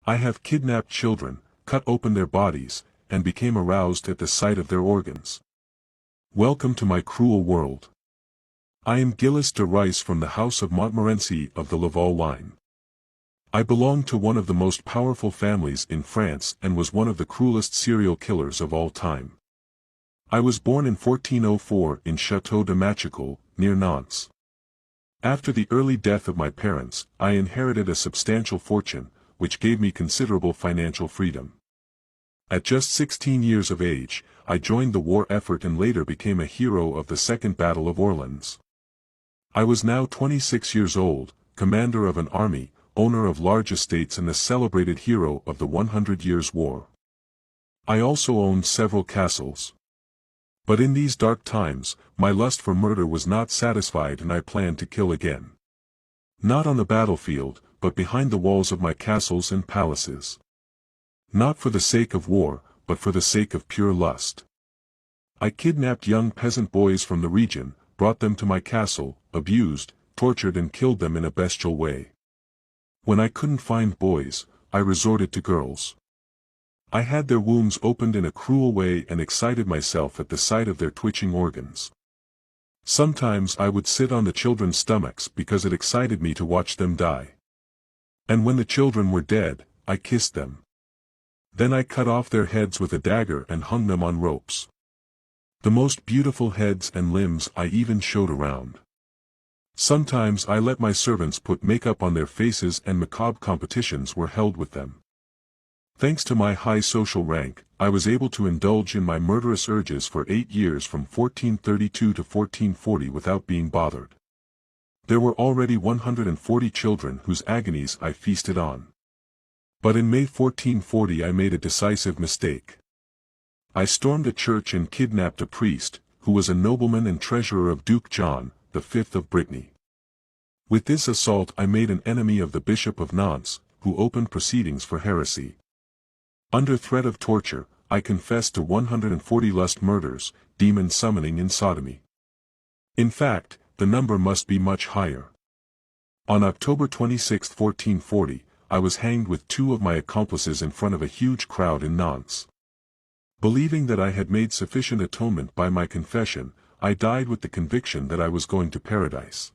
I have kidnapped children, cut open their bodies, and became aroused at the sight of their organs. Welcome to my cruel world. I am Gilles de Rais from the House of Montmorency of the Laval line. I belong to one of the most powerful families in France and was one of the cruelest serial killers of all time. I was born in 1404 in Château de Machicoul, near Nantes. After the early death of my parents, I inherited a substantial fortune, which gave me considerable financial freedom. At just 16 years of age, I joined the war effort and later became a hero of the Second Battle of Orleans. I was now 26 years old, commander of an army, owner of large estates and the celebrated hero of the 100 Years' War. I also owned several castles. But in these dark times, my lust for murder was not satisfied and I planned to kill again. Not on the battlefield, but behind the walls of my castles and palaces. Not for the sake of war, but for the sake of pure lust. I kidnapped young peasant boys from the region, brought them to my castle, abused, tortured and killed them in a bestial way. When I couldn't find boys, I resorted to girls. I had their wombs opened in a cruel way and excited myself at the sight of their twitching organs. Sometimes I would sit on the children's stomachs because it excited me to watch them die. And when the children were dead, I kissed them. Then I cut off their heads with a dagger and hung them on ropes. The most beautiful heads and limbs I even showed around. Sometimes I let my servants put makeup on their faces and macabre competitions were held with them. Thanks to my high social rank, I was able to indulge in my murderous urges for 8 years from 1432 to 1440 without being bothered. There were already 140 children whose agonies I feasted on. But in May 1440 I made a decisive mistake. I stormed a church and kidnapped a priest, who was a nobleman and treasurer of Duke John, V of Brittany. With this assault I made an enemy of the Bishop of Nantes, who opened proceedings for heresy. Under threat of torture, I confessed to 140 lust murders, demon summoning and sodomy. In fact, the number must be much higher. On October 26, 1440, I was hanged with 2 of my accomplices in front of a huge crowd in Nantes. Believing that I had made sufficient atonement by my confession, I died with the conviction that I was going to paradise.